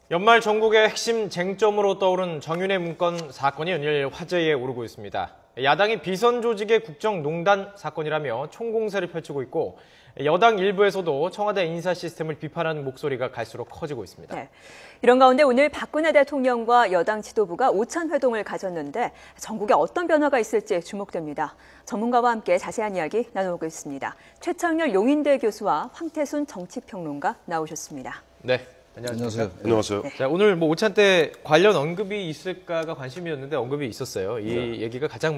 연말 전국의 핵심 쟁점으로 떠오른 정윤회 문건 사건이 연일 화제에 오르고 있습니다. 야당이 비선 조직의 국정농단 사건이라며 총공세를 펼치고 있고 여당 일부에서도 청와대 인사 시스템을 비판하는 목소리가 갈수록 커지고 있습니다. 네. 이런 가운데 오늘 박근혜 대통령과 여당 지도부가 오찬 회동을 가졌는데 전국에 어떤 변화가 있을지 주목됩니다. 전문가와 함께 자세한 이야기 나눠보겠습니다. 최창렬 용인대 교수와 황태순 정치평론가 나오셨습니다. 네. 안녕하세요. 안녕하세요. 네. 자, 오늘 오찬 때 관련 언급이 있을까가 관심이었는데 언급이 있었어요. 이 얘기가 가장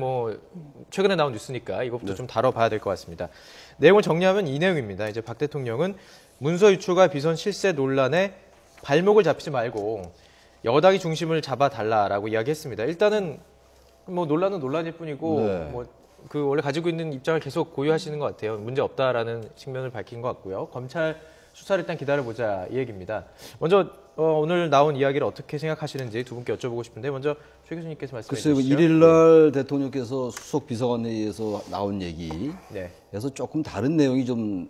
최근에 나온 뉴스니까 이것부터 좀 다뤄봐야 될 것 같습니다. 내용을 정리하면 이 내용입니다. 이제 박 대통령은 문서 유출과 비선 실세 논란에 발목을 잡지 말고 여당이 중심을 잡아달라라고 이야기했습니다. 일단은 논란은 논란일 뿐이고 원래 가지고 있는 입장을 계속 고유하시는 것 같아요. 문제 없다라는 측면을 밝힌 것 같고요. 검찰 수사를 일단 기다려보자 이 얘기입니다. 먼저 오늘 나온 이야기를 어떻게 생각하시는지 두 분께 여쭤보고 싶은데 먼저 최 교수님께서 말씀해 주시죠. 글쎄요. 1일 날 대통령께서 수석 비서관회의에서 나온 얘기에서 조금 다른 내용이 좀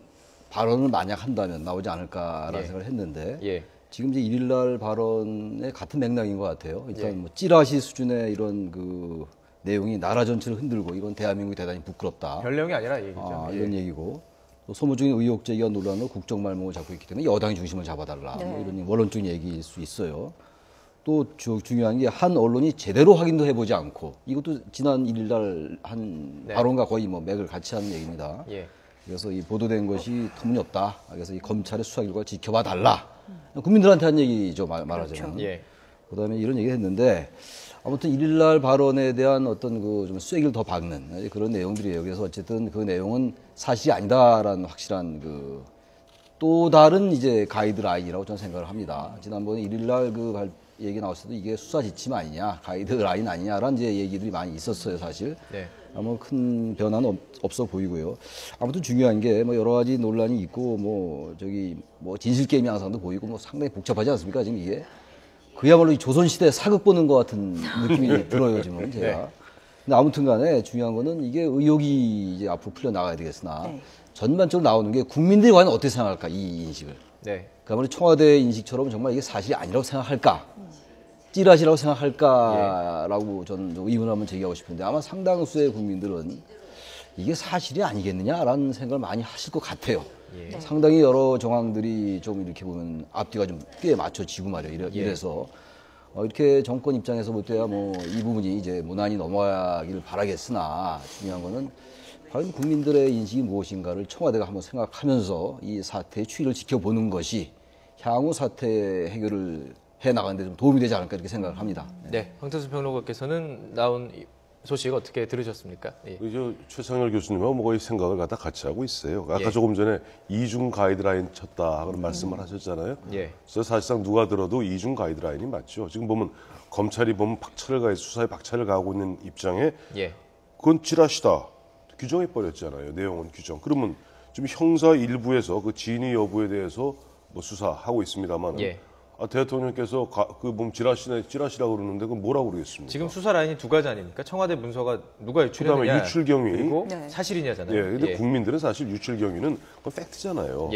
발언을 만약 한다면 나오지 않을까라는 생각을 했는데 지금 이제 1일 날 발언의 같은 맥락인 것 같아요. 일단 찌라시 수준의 이런 그 내용이 나라 전체를 흔들고 이건 대한민국이 대단히 부끄럽다. 별 내용이 아니라 얘기죠. 이런 얘기고. 또 소모적인 의혹 제기와 논란으로 국정말몽을 잡고 있기 때문에 여당이 중심을 잡아달라. 이런 원론적인 얘기일 수 있어요. 또 중요한 게 한 언론이 제대로 확인도 해보지 않고 이것도 지난 1일 날 한 발언과 거의 맥을 같이 하는 얘기입니다. 그래서 이 보도된 것이 터무니없다. 그래서 이 검찰의 수사 결과를 지켜봐 달라. 국민들한테 한 얘기죠, 말하자면. 그렇죠. 그다음에 이런 얘기를 했는데 아무튼 1일 날 발언에 대한 어떤 좀 쐐기를 더 박는 그런 내용들이에요. 그래서 어쨌든 그 내용은 사실이 아니다라는 확실한 또 다른 이제 가이드라인이라고 저는 생각을 합니다. 지난번에 1일 날 얘기 나왔을 때 이게 수사 지침 아니냐, 가이드라인 아니냐라는 이제 얘기들이 많이 있었어요, 사실. 아무 큰 변화는 없어 보이고요. 아무튼 중요한 게 여러 가지 논란이 있고 진실 게임 양상도 보이고 상당히 복잡하지 않습니까? 지금 이게. 그야말로 이 조선시대 사극 보는 것 같은 느낌이 들어요, 지금 제가. 근데 아무튼 간에 중요한 거는 이게 의혹이 이제 앞으로 풀려나가야 되겠으나 전반적으로 나오는 게 국민들이 과연 어떻게 생각할까, 이 인식을. 그야말로 청와대 인식처럼 정말 이게 사실이 아니라고 생각할까, 찌라시라고 생각할까라고 저는 의문을 한번 제기하고 싶은데 아마 상당수의 국민들은 이게 사실이 아니겠느냐라는 생각을 많이 하실 것 같아요. 상당히 여러 정황들이 좀 이렇게 보면 앞뒤가 좀 꽤 맞춰지고 말이에요. 이래서 이렇게 정권 입장에서 볼 때야 이 부분이 이제 무난히 넘어가기를 바라겠으나 중요한 거는 과연 국민들의 인식이 무엇인가를 청와대가 한번 생각하면서 이 사태의 추이를 지켜보는 것이 향후 사태 해결을 해나가는 데 좀 도움이 되지 않을까 이렇게 생각을 합니다. 황태순 평론가께서는 나온 소식 어떻게 들으셨습니까? 최창렬 교수님하고 거의 생각을 같이 하고 있어요. 아까 조금 전에 이중 가이드라인 쳤다 그런 말씀을 하셨잖아요. 그래서 사실상 누가 들어도 이중 가이드라인이 맞죠. 지금 보면 검찰이 박차를 가해서 수사에 박차를 가하고 있는 입장에 그건 찌라시다 규정해 버렸잖아요. 내용은 규정. 그러면 지금 형사 일부에서 그 진위 여부에 대해서 수사하고 있습니다만. 대통령께서 찌라시라고 그러는데 그건 뭐라고 그러겠습니까? 지금 수사 라인이 두 가지 아닙니까? 청와대 문서가 누가 유출했느냐, 그다음에 유출 경위, 그리고 사실이냐잖아요. 근데 국민들은 사실 유출 경위는 그건 팩트잖아요.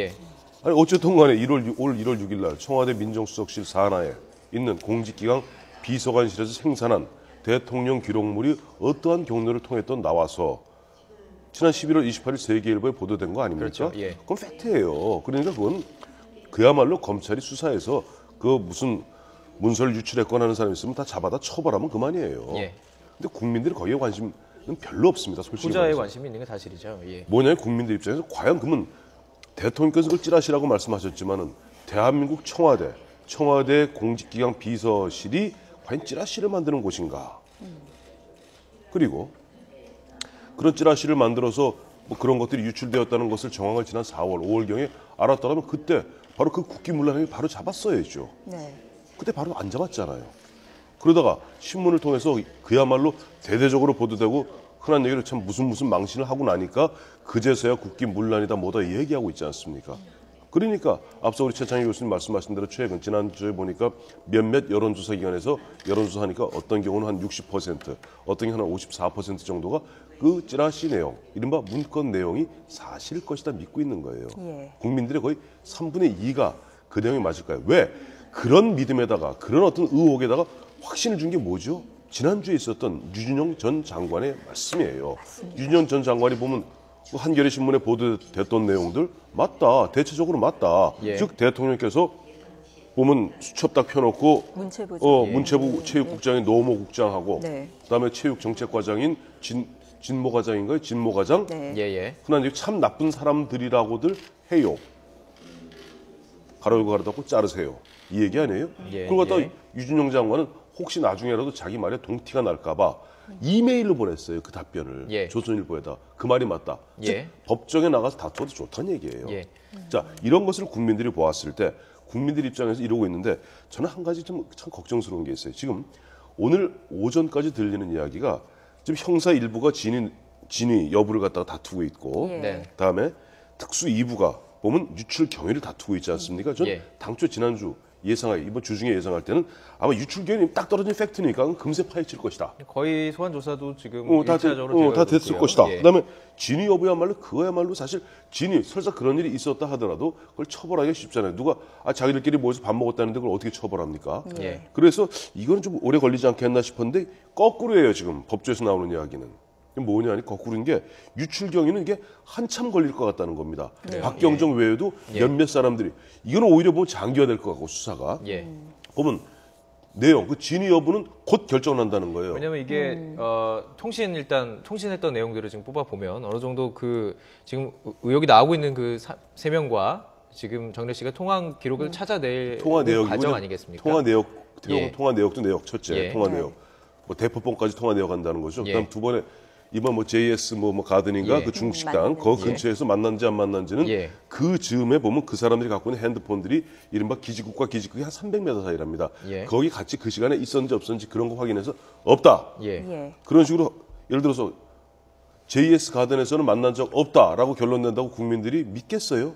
아니 어쨌든 간에 올 1월 6일 날 청와대 민정수석실 산하에 있는 공직기강 비서관실에서 생산한 대통령 기록물이 어떠한 경로를 통했던 나와서 지난 11월 28일 세계일보에 보도된 거 아닙니까? 그건 팩트예요. 그러니까 그건 그야말로 검찰이 수사해서 무슨 문서를 유출했거나 하는 사람이 있으면 다 잡아다 처벌하면 그만이에요. 근데 국민들이 거기에 관심은 별로 없습니다. 솔직히. 후자에 관심이 있는 게 사실이죠. 뭐냐면 국민들 입장에서 과연 그러면 대통령께서 그걸 찌라시라고 말씀하셨지만은 대한민국 청와대 공직기강 비서실이 과연 찌라시를 만드는 곳인가? 그리고 그런 찌라시를 만들어서 그런 것들이 유출되었다는 것을 정황을 지난 4월, 5월경에 알았다면 그때 바로 그 국기문란을 바로 잡았어야죠. 그때 바로 안 잡았잖아요. 그러다가 신문을 통해서 그야말로 대대적으로 보도되고 흔한 얘기를 참 무슨 망신을 하고 나니까 그제서야 국기문란이다 뭐다 얘기하고 있지 않습니까? 그러니까 앞서 우리 최창희 교수님 말씀하신 대로 최근 지난주에 보니까 몇몇 여론조사 기관에서 여론조사하니까 어떤 경우는 한 60%, 어떤 경우는 한 54% 정도가 그 찌라시 내용, 이른바 문건 내용이 사실일 것이다 믿고 있는 거예요. 국민들의 거의 3분의 2가 그 내용이 맞을까요? 왜? 그런 믿음에다가 그런 어떤 의혹에다가 확신을 준 게 뭐죠? 지난주에 있었던 유준영 전 장관의 말씀이에요. 유준영 전 장관이 보면 한겨레 신문에 보도됐던 내용들 맞다. 대체적으로 맞다. 예. 즉 대통령께서 보면 수첩 딱 펴놓고 문체부죠. 문체부 체육국장인 노모 국장하고 네. 그다음에 체육정책과장인 진모 과장인가요? 진모 과장. 네. 예. 흔한 얘기 참 나쁜 사람들이라고들 해요. 가로 열고 가로 닫고 자르세요. 이 얘기 아니에요? 예, 그걸 갖다 예. 유준영 장관은 혹시 나중에라도 자기 말에 동티가 날까 봐 이메일로 보냈어요. 그 답변을. 예. 조선일보에다. 그 말이 맞다. 예. 즉 법정에 나가서 다투어도 좋다는 얘기예요. 예. 자, 이런 것을 국민들이 보았을 때 국민들 입장에서 이러고 있는데 저는 한 가지 좀 참 걱정스러운 게 있어요. 지금 오늘 오전까지 들리는 이야기가 지금 형사 1부가 진위 여부를 갖다가 다투고 있고 예. 네. 그다음에 특수 2부가 보면 유출 경위를 다투고 있지 않습니까? 전 예. 당초 지난주 이번 주 중에 예상할 때는 아마 유출 경위 딱 떨어진 팩트니까 금세 파헤칠 것이다. 거의 소환 조사도 지금 다 1차적으로 다 됐을 것이다. 예. 그다음에 진위 여부야말로 그거야말로 사실 설사 그런 일이 있었다 하더라도 그걸 처벌하기가 쉽잖아요. 누가 자기들끼리 모여서 밥 먹었다는데 그걸 어떻게 처벌합니까? 예. 그래서 이거는 좀 오래 걸리지 않겠나 싶었는데 거꾸로예요. 지금 법조에서 나오는 이야기는. 이게 뭐냐 하니 거꾸로인 게 유출 경위는 이게 한참 걸릴 것 같다는 겁니다. 박경정 외에도 몇몇 사람들이 이거는 오히려 보면 장기화될 것 같고 수사가 예. 보면 내용 그 진위 여부는 곧 결정난다는 거예요. 왜냐면 이게 통신했던 내용들을 지금 뽑아 보면 어느 정도 그 지금 의혹이 나오고 있는 그 세 명과 지금 정래 씨가 통화 기록을 찾아낼 통화 내역 과정 아니겠습니까? 통화 내역 예. 통화 내역도 내역 첫째 예. 통화 내역 뭐 대포폰까지 통화 내역 한다는 거죠. 예. 그다음 두 번에 이번 뭐 JS 뭐 가든인가 예. 그 중국 식당 맞는. 그 근처에서 만난지 안 만난지는 예. 그 즈음에 보면 그 사람들이 갖고 있는 핸드폰들이 이른바 기지국과 기지국이 한 300m 사이랍니다. 예. 거기 같이 그 시간에 있었는지 없었는지 그런 거 확인해서 없다. 예. 예. 그런 식으로 예를 들어서 JS 가든에서는 만난 적 없다라고 결론 낸다고 국민들이 믿겠어요?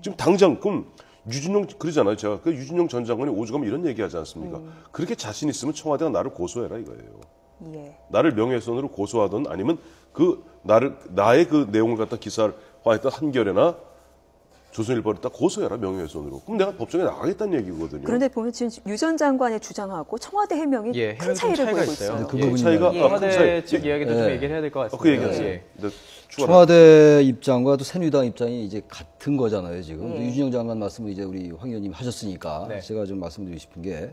지금 당장 그럼 유준용 그러잖아요. 제가 그 유준용 전 장관이 오죽하면 이런 얘기하지 않습니까? 그렇게 자신 있으면 청와대가 나를 고소해라 이거예요. 예. 나를 명예훼손으로 고소하든 아니면 나의 그 내용을 갖다 기사화했던 한겨레나 조선일보를 딱 고소해라 명예훼손으로. 그럼 내가 법정에 나가겠다는 얘기거든요. 그런데 보면 지금 유 전 장관의 주장하고 청와대 해명이 예, 큰 해명이 좀 차이를 차이가 보이고 있어요. 있어요. 그 예. 부분이 차이가 예. 청와대 측 예. 이야기도 좀 얘기를 해야 될 것 같습니다. 그 얘기하세요. 예. 네, 추가로. 청와대 입장과 또 새누리당 입장이 이제 같은 거잖아요. 지금 예. 유준영 장관 말씀을 이제 우리 황 의원님 하셨으니까 네. 제가 좀 말씀드리고 싶은 게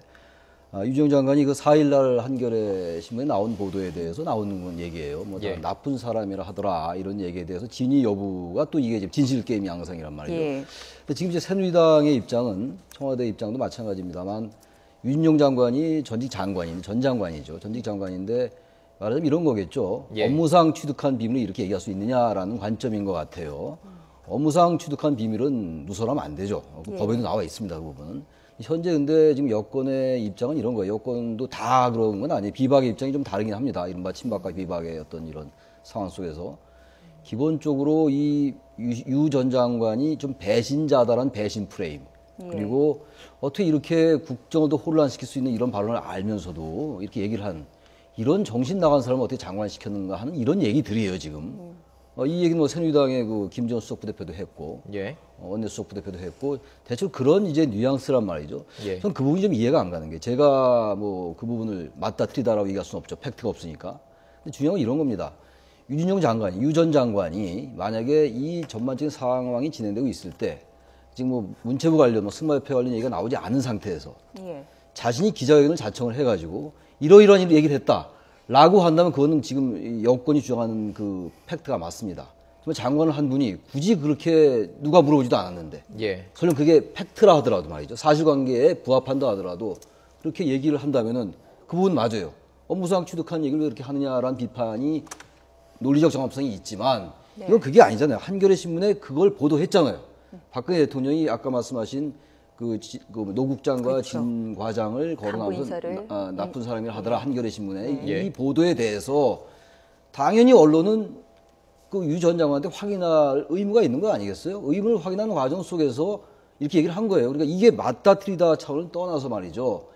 유준영 장관이 그 4일날 한겨레 신문에 나온 보도에 대해서 나오는 얘기예요. 뭐 예. 나쁜 사람이라 하더라 이런 얘기에 대해서 진위 여부가 또 이게 지금 진실 게임 양상이란 말이죠. 예. 근데 지금 이제 새누리당의 입장은 청와대 입장도 마찬가지입니다만 유준영 장관이 전직 장관인데 전 장관이죠. 전직 장관인데 말하자면 이런 거겠죠. 예. 업무상 취득한 비밀을 이렇게 얘기할 수 있느냐라는 관점인 것 같아요. 업무상 취득한 비밀은 누설하면 안 되죠. 예. 법에도 나와 있습니다. 그 부분은. 현재 근데 지금 여권의 입장은 이런 거예요. 여권도 다 그런 건 아니에요. 비박의 입장이 좀 다르긴 합니다. 이른바 친박과 비박의 어떤 이런 상황 속에서. 기본적으로 이 유 전 장관이 좀 배신자다라는 배신 프레임. 그리고 어떻게 이렇게 국정을 더 혼란시킬 수 있는 이런 발언을 알면서도 이렇게 얘기를 한 이런 정신 나간 사람을 어떻게 장관시켰는가 하는 이런 얘기들이에요, 지금. 이 얘기는 뭐 새누리당의 그 김재원 수석 부대표도 했고, 예. 원내 수석 부대표도 했고, 대충 그런 이제 뉘앙스란 말이죠. 예. 저는 그 부분이 좀 이해가 안 가는 게, 제가 뭐 그 부분을 맞다 틀리다라고 얘기할 수는 없죠. 팩트가 없으니까. 근데 중요한 건 이런 겁니다. 유준영 장관이, 유 전 장관이 만약에 이 전반적인 상황이 진행되고 있을 때, 지금 뭐 문체부 관련, 뭐 승마협회 관련 얘기가 나오지 않은 상태에서 예. 자신이 기자회견을 자청을 해가지고 이러이러한 얘기를 했다. 라고 한다면 그거는 지금 여권이 주장하는 그 팩트가 맞습니다. 정말 장관을 한 분이 굳이 그렇게 누가 물어보지도 않았는데 예. 설령 그게 팩트라 하더라도 말이죠. 사실관계에 부합한다 하더라도 그렇게 얘기를 한다면은 그 부분 맞아요. 업무상 취득한 얘기를 왜 그렇게 하느냐라는 비판이 논리적 정합성이 있지만 이건 그게 아니잖아요. 한겨레 신문에 그걸 보도했잖아요. 박근혜 대통령이 아까 말씀하신 그 노 국장과 그렇죠. 진 과장을 간부 거론하면서 인사를. 나쁜 사람이라 하더라 한겨레 신문에 예. 이 보도에 대해서 당연히 언론은 그 유 전 장관한테 확인할 의무가 있는 거 아니겠어요? 의무를 확인하는 과정 속에서 이렇게 얘기를 한 거예요. 그러니까 이게 맞다 틀리다 차원을 떠나서 말이죠.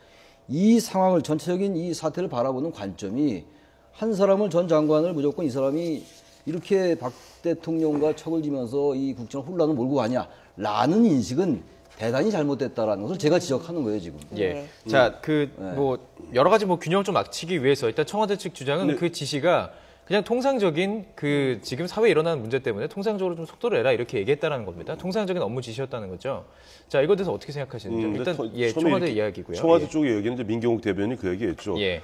이 상황을 전체적인 이 사태를 바라보는 관점이 한 사람을 전 장관을 무조건 이 사람이 이렇게 박 대통령과 척을 지면서 이 국정 혼란을 몰고 가냐라는 인식은 대단히 잘못됐다라는 것을 제가 지적하는 거예요 지금. 예. 네. 자, 뭐 여러 가지 뭐 균형을 좀 맞추기 위해서 일단 청와대 측 주장은 그 지시가 그냥 통상적인 그 지금 사회에 일어나는 문제 때문에 통상적으로 좀 속도를 내라 이렇게 얘기했다는 겁니다. 통상적인 업무 지시였다는 거죠. 자, 이거에 대해서 어떻게 생각하시는지 일단 청와대 이야기고요. 청와대 예. 쪽의 얘기는 이제 민경욱 대변인이 그 얘기했죠. 예.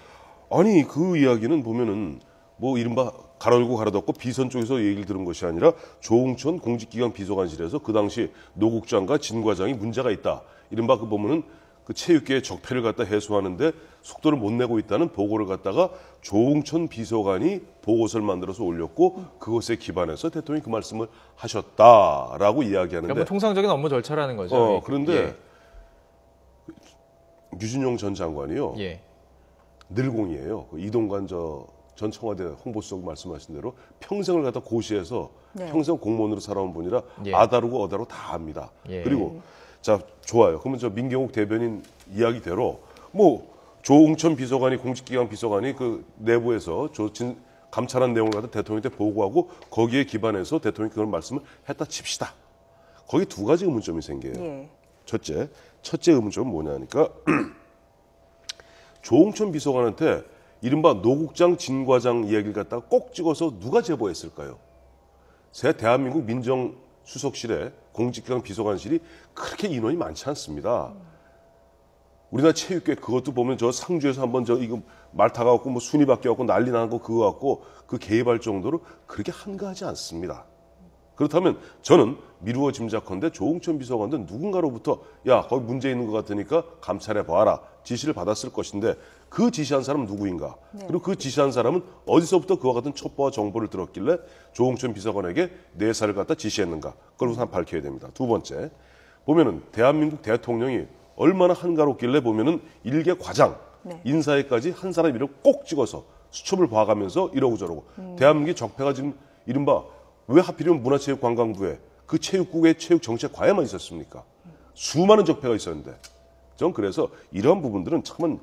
아니 그 이야기는 보면은 뭐 이른바 가로열고 가로닫고 비선 쪽에서 얘기를 들은 것이 아니라 조홍천 공직기강 비서관실에서 그 당시 노 국장과 진 과장이 문제가 있다. 이른바 그 보면은 그 체육계의 적폐를 갖다 해소하는데 속도를 못 내고 있다는 보고를 갖다가 조홍천 비서관이 보고서를 만들어서 올렸고 그것에 기반해서 대통령이 그 말씀을 하셨다라고 이야기하는데 그러니까 뭐 통상적인 업무 절차라는 거죠. 그런데 유진용 전 장관이요. 예. 늘공이에요. 그 이동관 전 청와대 홍보수석 말씀하신 대로 평생을 갖다 고시해서 네. 평생 공무원으로 살아온 분이라 예. 아다르고 어다르고 다 압니다. 예. 그리고 자 좋아요. 그러면 저 민경욱 대변인 이야기대로 뭐 조홍천 비서관이 공직기강 비서관이 그 내부에서 감찰한 내용을 갖다 대통령한테 보고하고 거기에 기반해서 대통령이 그런 말씀을 했다 칩시다. 거기 두 가지 의문점이 생겨요. 예. 첫째 의문점은 뭐냐니까 조홍천 비서관한테 이른바 노국장 진 과장 이야기를 갖다가 꼭 찍어서 누가 제보했을까요? 새 대한민국 민정수석실에 공직기강 비서관실이 그렇게 인원이 많지 않습니다. 우리나라 체육계 그것도 보면 저 상주에서 한번 저 이거 말 타가갖고 뭐 순위 바뀌어갖고 난리 나는 거 그거 갖고 그 개입할 정도로 그렇게 한가하지 않습니다. 그렇다면 저는 미루어 짐작컨대 조홍천 비서관도 누군가로부터 야 거기 문제 있는 것 같으니까 감찰해 봐라 지시를 받았을 것인데 그 지시한 사람은 누구인가? 그리고 그 지시한 사람은 어디서부터 그와 같은 첩보와 정보를 들었길래 조홍천 비서관에게 내사를 갖다 지시했는가? 그걸 우선 밝혀야 됩니다. 두 번째 보면은 대한민국 대통령이 얼마나 한가롭길래 보면은 일개 과장 인사에까지 한 사람 이름을 꼭 찍어서 수첩을 봐가면서 이러고 저러고 대한민국의 적폐가 지금 이른바 왜 하필이면 문화체육관광부에 그 체육국의 체육정책과에만 있었습니까? 수많은 적폐가 있었는데 전 그래서 이러한 부분들은 참은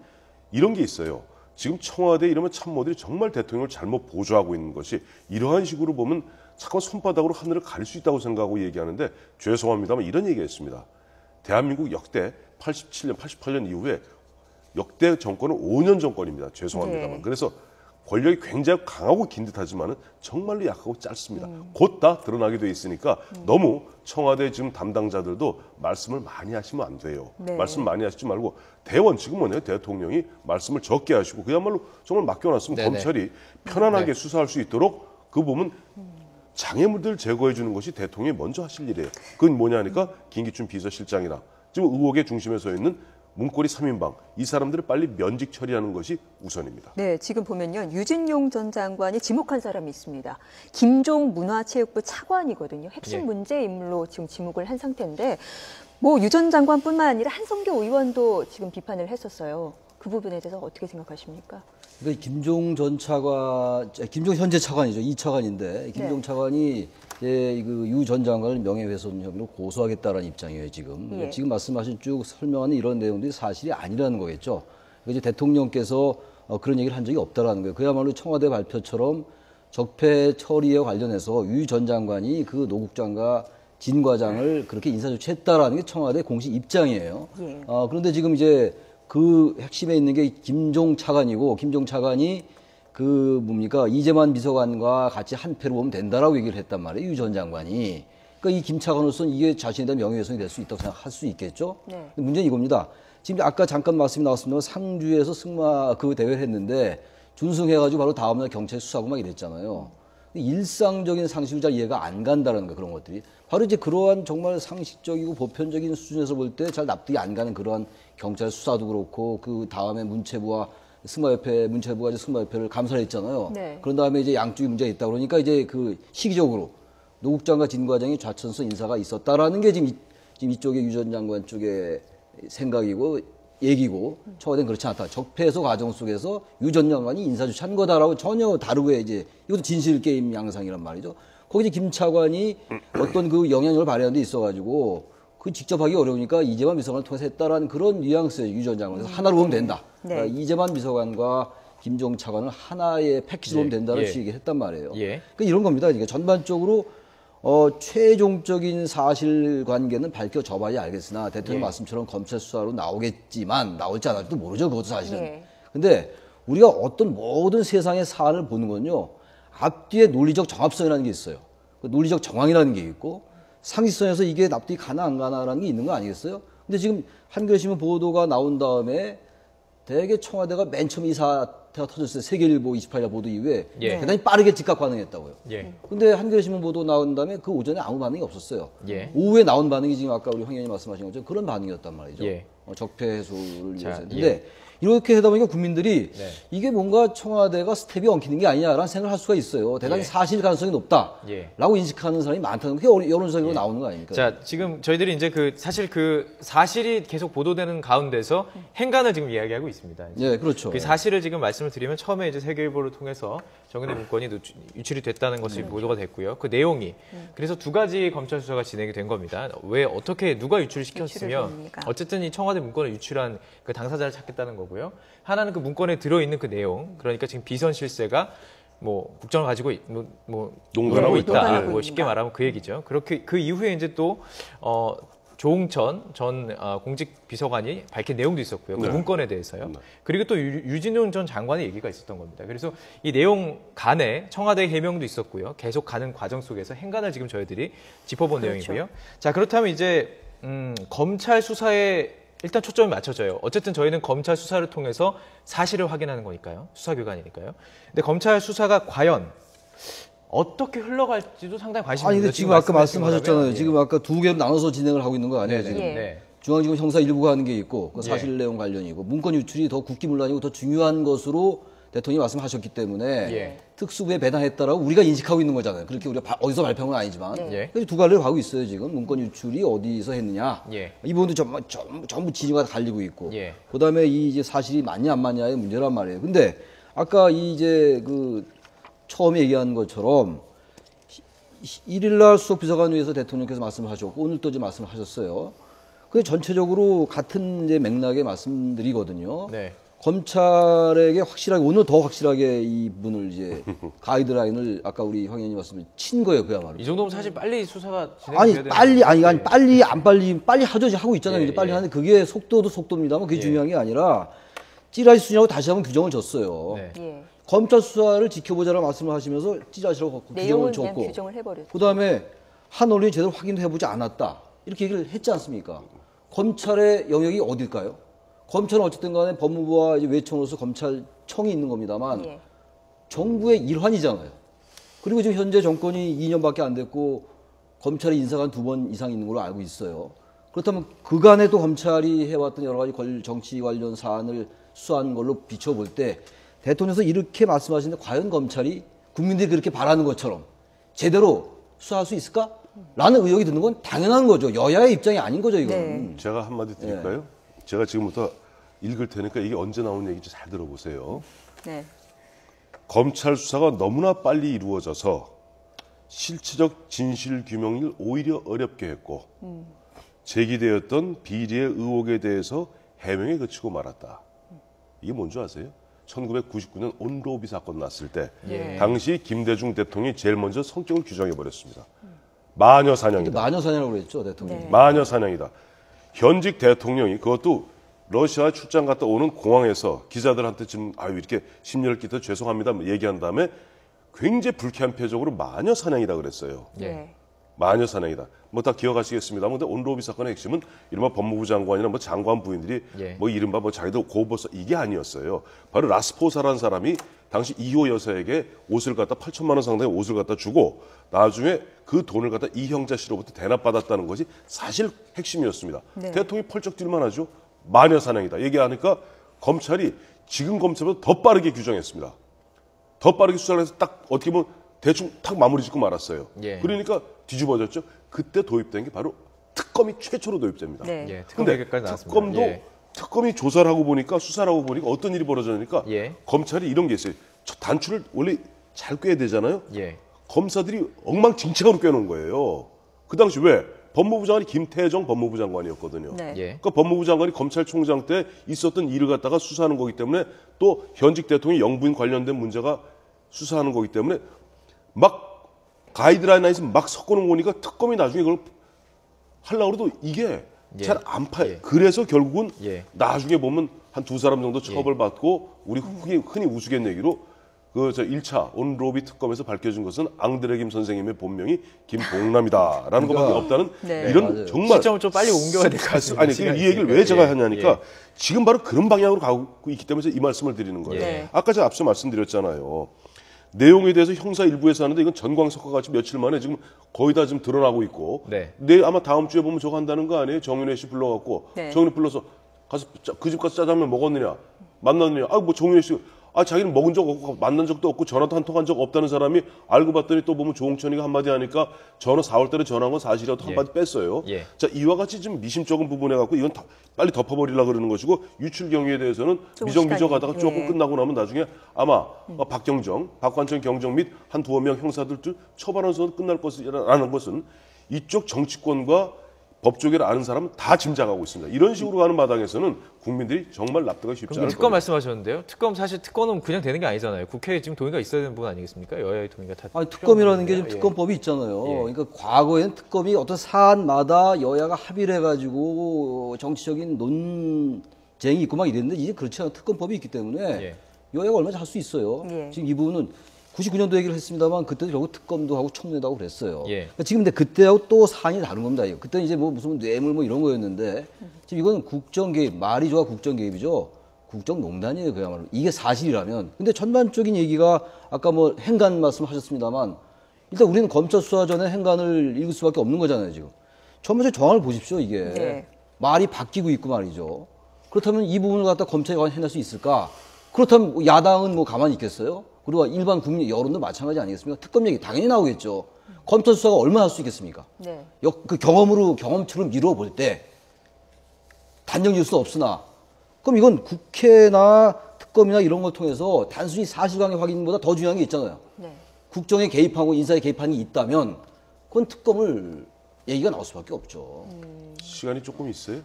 이런 게 있어요. 지금 청와대 이러면 참모들이 정말 대통령을 잘못 보조하고 있는 것이 이러한 식으로 보면 잠깐 손바닥으로 하늘을 가릴 수 있다고 생각하고 얘기하는데 죄송합니다만 이런 얘기했습니다. 대한민국 역대 87년, 88년 이후에 역대 정권은 5년 정권입니다. 죄송합니다만. 네. 그래서 권력이 굉장히 강하고 긴 듯하지만은 정말로 약하고 짧습니다. 곧 다 드러나게 돼 있으니까 너무 청와대 지금 담당자들도 말씀을 많이 하시면 안 돼요. 네. 말씀 많이 하시지 말고 대원칙은 뭐냐면 대통령이 말씀을 적게 하시고 그야말로 정말 맡겨놨으면 네네. 검찰이 편안하게 수사할 수 있도록 그 부분 장애물들 제거해 주는 것이 대통령이 먼저 하실 일이에요. 그건 뭐냐니까 김기춘 비서실장이나 지금 의혹의 중심에 서 있는 문고리 3인방 이 사람들을 빨리 면직 처리하는 것이 우선입니다. 네, 지금 보면요. 유진용 전 장관이 지목한 사람이 있습니다. 김종 문화체육부 차관이거든요. 핵심 예. 문제 인물로 지금 지목을 한 상태인데 뭐 유 전 장관뿐만 아니라 한성교 의원도 지금 비판을 했었어요. 그 부분에 대해서 어떻게 생각하십니까? 그러니까 김종 현재 차관이죠. 이 차관인데 김종 차관이 유 전 장관을 명예훼손 혐의로 고소하겠다라는 입장이에요 지금. 그러니까 지금 말씀하신 쭉 설명하는 이런 내용들이 사실이 아니라는 거겠죠. 그러니까 이제 대통령께서 그런 얘기를 한 적이 없다라는 거예요. 그야말로 청와대 발표처럼 적폐 처리에 관련해서 유 전 장관이 그 노 국장과 진 과장을 그렇게 인사조치했다라는 게 청와대 공식 입장이에요. 예. 그런데 지금 이제 그 핵심에 있는 게 김종 차관이고 김종 차관이 이재만 비서관과 같이 한 패로 보면 된다라고 얘기를 했단 말이에요. 유 전 장관이. 그러니까 이 김 차관으로서는 이게 자신에 대한 명예훼손이 될 수 있다고 생각할 수 있겠죠. 네. 문제는 이겁니다. 지금 아까 잠깐 말씀이 나왔습니다만 상주에서 승마 그 대회를 했는데 준승해가지고 바로 다음날 경찰 수사하고 막 이랬잖아요. 일상적인 상식을 잘 이해가 안 간다는 거 그런 것들이 바로 이제 그러한 정말 상식적이고 보편적인 수준에서 볼 때 잘 납득이 안 가는 그러한 경찰 수사도 그렇고 그 다음에 문체부가 이제 승마협회를 감사했잖아요. 네. 그런 다음에 이제 양쪽이 문제가 있다 그러니까 이제 그 시기적으로 노 국장과 진 과장이 좌천서 인사가 있었다라는 게 지금 이쪽에 유 전 장관 쪽의 생각이고 얘기고 청와대는 그렇지 않다. 적폐해소 과정 속에서 유 전 장관이 인사조치한 거다라고 전혀 다르게 이제 이것도 진실 게임 양상이란 말이죠. 거기 이제 김 차관이 어떤 그 영향력을 발휘하는 데 있어가지고 그 직접 하기 어려우니까 이재만 비서관을 통해서 했다라는 그런 뉘앙스의 유 전 장관. 그래서 하나로 보면 된다. 네. 그러니까 이재만 비서관과 김종 차관을 하나의 패키지로 보면 된다는 예. 식으로 했단 말이에요. 예. 그러니까 이런 겁니다. 그러니까 전반적으로 최종적인 사실관계는 밝혀져봐야 알겠으나 대통령 말씀처럼 검찰 수사로 나오겠지만 나올지 안 할지도 모르죠. 그것도 사실은. 예. 근데 우리가 어떤 모든 세상의 사안을 보는 건요. 앞뒤에 논리적 정합성이라는 게 있어요. 그 논리적 정황이라는 게 있고 상식선에서 이게 납득이 가나 안 가나라는 게 있는 거 아니겠어요? 근데 지금 한겨레신문 보도가 나온 다음에 대개 청와대가 맨 처음 이 사태가 터졌을 때 세계일보 28일 보도 이후에 예. 대단히 빠르게 즉각 반응했다고요. 예. 근데 한겨레신문 보도 나온 다음에 그 오전에 아무 반응이 없었어요. 예. 오후에 나온 반응이 지금 아까 우리 황 의원님 말씀하신 것처럼 그런 반응이었단 말이죠. 예. 적폐 해소를 자, 위해서. 근데 이렇게 하다 보니까 국민들이 이게 뭔가 청와대가 스텝이 엉키는 게 아니냐라는 생각을 할 수가 있어요. 대단히 사실 가능성이 높다라고 인식하는 사람이 많다는 게 여론조사로 나오는 거 아닙니까? 자, 지금 저희들이 이제 사실 그 사실이 계속 보도되는 가운데서 행간을 지금 이야기하고 있습니다. 예, 그렇죠. 그 사실을 지금 말씀을 드리면 처음에 이제 세계일보를 통해서 정은혜 문건이 유출이 됐다는 것이 보도가 됐고요. 그 내용이 그래서 두 가지 검찰 수사가 진행이 된 겁니다. 왜 어떻게 누가 유출시켰으면 어쨌든 이 청와대 문건을 유출한 그 당사자를 찾겠다는 거고요. 하나는 그 문건에 들어있는 그 내용. 그러니까 지금 비선 실세가 뭐 국정을 가지고 농단하고 있다. 있다. 뭐 쉽게 말하면 그 얘기죠. 그렇게 그 이후에 이제 또 조홍천 전 공직비서관이 밝힌 내용도 있었고요. 그 문건에 대해서요. 그리고 또 유진용 전 장관의 얘기가 있었던 겁니다. 그래서 이 내용 간에 청와대 해명도 있었고요. 계속 가는 과정 속에서 행간을 지금 저희들이 짚어본 내용이고요. 자, 그렇다면 이제 검찰 수사에 일단 초점이 맞춰져요. 어쨌든 저희는 검찰 수사를 통해서 사실을 확인하는 거니까요. 수사기관이니까요. 근데 검찰 수사가 과연 어떻게 흘러갈지도 상당히 관심이 아니, 근데 있는데 지금 아까 말씀하셨잖아요. 거라면, 지금 아까 두 개로 나눠서 진행을 하고 있는 거 아니에요, 지금? 네. 중앙지검 형사 일부가 하는 게 있고, 그 사실 내용 관련이고, 문건 유출이 더 국기문란이고 더 중요한 것으로 대통령이 말씀하셨기 때문에 특수부에 배당했다라고 우리가 인식하고 있는 거잖아요. 그렇게 우리가 어디서 발표한 건 아니지만. 그래서 두 갈래를 가고 있어요, 지금. 문건 유출이 어디서 했느냐. 이 부분도 전부 진위가 갈리고 있고. 그 다음에 이 이제 사실이 맞냐 안 맞냐의 문제란 말이에요. 근데 아까 이제 그 처음에 얘기한 것처럼 1일날 수석비서관위에서 대통령께서 말씀을 하셨고 오늘 또 이제 말씀을 하셨어요. 그게 전체적으로 같은 이제 맥락의 말씀들이거든요. 검찰에게 확실하게 오늘 더 확실하게 이 부분을 이제 가이드라인을 아까 우리 황 의원님 말씀을 친 거예요, 그야말로. 이 정도면 사실 빨리 수사가 진행돼야 되는 빨리 하죠. 하고 있잖아요. 이제 빨리 하는데 그게 속도도 속도입니다만 그게 중요한 게 아니라 찌라시 수냐고 다시 한번 규정을 줬어요. 검찰 수사를 지켜보자라는 말씀을 하시면서 찌라시라고 규정을 줬고 규정을 해버렸죠. 그다음에 한 언론이 제대로 확인도 해보지 않았다. 이렇게 얘기를 했지 않습니까? 검찰의 영역이 어딜까요? 검찰은 어쨌든 간에 법무부와 이제 외청으로서 검찰청이 있는 겁니다만 정부의 일환이잖아요. 그리고 지금 현재 정권이 2년밖에 안 됐고 검찰의 인사가 2번 이상 있는 걸로 알고 있어요. 그렇다면 그간에도 검찰이 해왔던 여러 가지 정치 관련 사안을 수사한 걸로 비춰볼 때 대통령께서 이렇게 말씀하시는데 과연 검찰이 국민들이 그렇게 바라는 것처럼 제대로 수사할 수 있을까? 라는 의혹이 드는 건 당연한 거죠. 여야의 입장이 아닌 거죠, 이건. 제가 한마디 드릴까요? 제가 지금부터 읽을 테니까 이게 언제 나온 얘기인지 잘 들어보세요. 검찰 수사가 너무나 빨리 이루어져서 실체적 진실 규명을 오히려 어렵게 했고 제기되었던 비리의 의혹에 대해서 해명에 그치고 말았다. 이게 뭔지 아세요? 1999년 온로비 사건 났을 때 당시 김대중 대통령이 제일 먼저 성격을 규정해버렸습니다. 마녀 사냥이다. 마녀 사냥이라고 그랬죠, 대통령이. 마녀 사냥이다. 현직 대통령이 그것도 러시아 출장 갔다 오는 공항에서 기자들한테 지금 이렇게 심려를 끼쳐 죄송합니다 얘기한 다음에 굉장히 불쾌한 표정으로 마녀 사냥이다 그랬어요. 마녀 사냥이다. 뭐 다 기억하시겠습니다만 근데 온로비 사건의 핵심은 이른바 법무부 장관이나 뭐 장관 부인들이 뭐 이른바 뭐 자기도 고보서 이게 아니었어요. 바로 라스포사라는 사람이 당시 2호 여사에게 옷을 갖다 8천만 원 상당의 옷을 갖다 주고 나중에 그 돈을 갖다 이형자 씨로부터 대납받았다는 것이 사실 핵심이었습니다. 대통령이 펄쩍 뛸만 하죠. 마녀 사냥이다 얘기하니까 검찰이 지금 검찰보다 더 빠르게 규정했습니다. 더 빠르게 수사를 해서 딱 어떻게 보면 대충 탁 마무리 짓고 말았어요. 그러니까 뒤집어졌죠. 그때 도입된 게 바로 특검이 최초로 도입됩니다. 근데 특검도 특검이 조사를 하고 보니까 수사를 하고 보니까 어떤 일이 벌어지니까 검찰이 이런 게 있어요. 단추를 원래 잘 꿰야 되잖아요. 검사들이 엉망진창으로 꿰놓은 거예요. 그 당시 왜? 법무부 장관이 김태정 법무부 장관이었거든요. 그러니까 법무부 장관이 검찰총장 때 있었던 일을 갖다가 수사하는 거기 때문에 또 현직 대통령이 영부인 관련된 문제가 수사하는 거기 때문에 막 가이드라인에서 막 섞어놓은 거니까 특검이 나중에 그걸 하려고 해도 이게 예. 잘 안 파요. 예. 그래서 결국은 예. 나중에 보면 한 두 사람 정도 처벌받고 우리 흔히 우스갯 얘기로 그 저 1차 온로비 특검에서 밝혀진 것은 앙드레 김 선생님의 본명이 김봉남이다라는 것밖에 없다는 네. 이런 맞아요. 정말 시점을 좀 빨리 옮겨야 될 것 같습니다. 아니 시간이 이 얘기를 있으니까. 왜 제가 예. 하냐니까 예. 지금 바로 그런 방향으로 가고 있기 때문에 이 말씀을 드리는 거예요. 네. 아까 제가 앞서 말씀드렸잖아요. 내용에 대해서 형사 일부에서 하는데 이건 전광석과 같이 며칠 만에 지금 거의 다 지금 드러나고 있고 네. 내일 아마 다음 주에 보면 저거 한다는 거 아니에요? 정윤회 씨 불러갖고 네. 정윤회 불러서 가서 그 집 가서 짜장면 먹었느냐 만났느냐 뭐 정윤회 씨 자기는 먹은 적 없고 만난 적도 없고 전화도 한 통 한 적 없다는 사람이 알고 봤더니 또 보면 조홍천이가 한마디 하니까 전화 4월 달에 전화한 건 사실이라도 한마디 뺐어요. 예. 자 이와 같이 좀 미심쩍은 부분에 갖고 이건 빨리 덮어버리려고 그러는 것이고 유출 경위에 대해서는 좀 미정비정하다가 시간이, 조금 예. 끝나고 나면 나중에 아마 박경정, 박관천 경정 및 한 두어 명 형사들도 처벌하면서 끝날 것이라는 것은 이쪽 정치권과 법조계를 아는 사람은 다 짐작하고 있습니다. 이런 식으로 가는 마당에서는 국민들이 정말 납득하기 쉽지 그럼 않을 특검 겁니다. 말씀하셨는데요. 특검 사실 특검은 그냥 되는 게 아니잖아요. 국회에 지금 동의가 있어야 되는 부분 아니겠습니까? 여야의 동의가 다. 아니, 특검이라는 게 지금 필요한 특검법이 있잖아요. 예. 그러니까 과거에는 특검이 어떤 사안마다 여야가 합의를 해가지고 정치적인 논쟁이 있고 막 이랬는데 이제 그렇지 않은 특검법이 있기 때문에 예. 여야가 얼마나 할 수 있어요. 예. 지금 이 부분은 99년도 얘기를 했습니다만 그때도 결국 특검도 하고 청문회도 하고 그랬어요. 예. 그러니까 지금 근데 그때하고 또 사안이 다른 겁니다. 그때 이제 뭐 무슨 뇌물 뭐 이런 거였는데 지금 이건 국정 개입, 말이 좋아 국정 개입이죠. 국정농단이에요, 그야말로. 이게 사실이라면. 근데 전반적인 얘기가 아까 뭐 행간 말씀하셨습니다만 일단 우리는 검찰 수사 전에 행간을 읽을 수밖에 없는 거잖아요, 지금. 전반적 정황을 보십시오, 이게. 네. 말이 바뀌고 있고 말이죠. 그렇다면 이 부분을 갖다 검찰이 과연 해낼 수 있을까? 그렇다면 야당은 뭐 가만히 있겠어요? 그리고 일반 국민 여론도 마찬가지 아니겠습니까? 특검 얘기 당연히 나오겠죠. 검찰 수사가 얼마나 할 수 있겠습니까? 네. 그 경험치로 미뤄볼 때 단정지을 수는 없으나 그럼 이건 국회나 특검이나 이런 걸 통해서 단순히 사실관계 확인보다 더 중요한 게 있잖아요. 네. 국정에 개입하고 인사에 개입한 게 있다면 그건 특검을 얘기가 나올 수밖에 없죠. 시간이 조금 있어요?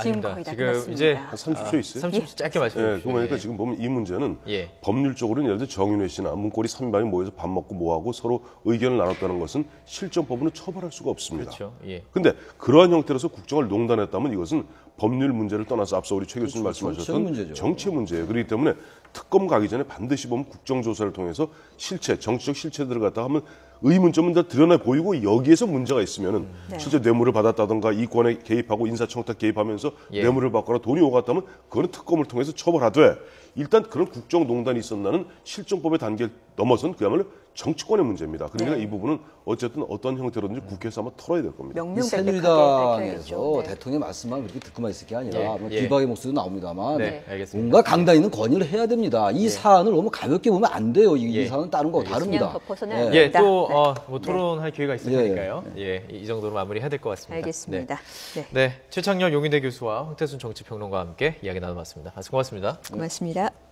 지금 아닙니다. 거의 다 지금 끝났습니다. 이제 한 30초 있어요? 30초 짧게 말씀해 예, 주시죠. 그러니까 예. 지금 보면 이 문제는 예. 법률적으로는 예를 들어 정윤회 씨나 문고리 3인방이 모여서 밥 먹고 뭐하고 서로 의견을 나눴다는 것은 실정법으로 처벌할 수가 없습니다. 그렇죠. 예. 근데 그러한 형태로서 국정을 농단했다면 이것은 법률 문제를 떠나서 앞서 우리 최 교수님 그렇죠. 말씀하셨던 정치적 문제죠. 정치의 문제예요. 그렇기 때문에 특검 가기 전에 반드시 보면 국정조사를 통해서 실체, 정치적 실체들을 갖다 하면 의문점은 다 드러나 보이고 여기에서 문제가 있으면은 네. 실제 뇌물을 받았다든가 이권에 개입하고 인사청탁 개입하면서 예. 뇌물을 받거나 돈이 오갔다면 그거는 특검을 통해서 처벌하되 일단 그런 국정농단이 있었나는 실정법의 단계를 넘어선 그야말로 정치권의 문제입니다. 그러니까 네. 이 부분은 어쨌든 어떤 형태로든지 국회에서 한번 털어야 될 겁니다. 이 명명백백하게 새누리당에서 밝혀야겠죠. 네. 대통령 말씀만 그렇게 듣고만 있을 게 아니라 예, 뭐 예. 비박의 목소리도 나옵니다만 네, 알겠습니다. 뭔가 강단 있는 건의를 해야 됩니다. 이 사안을 너무 가볍게 보면 안 돼요. 이 예. 사안은 다른 거하고 그냥 다릅니다. 덮어서는 예. 안 예, 됩니다. 또 네. 뭐 토론할 기회가 있을 예, 테니까요. 예, 이 정도로 마무리해야 될 것 같습니다. 알겠습니다. 네. 네, 최창렬 용인대 교수와 황태순 정치평론가와 함께 이야기 나눠봤습니다. 고맙습니다. 고맙습니다.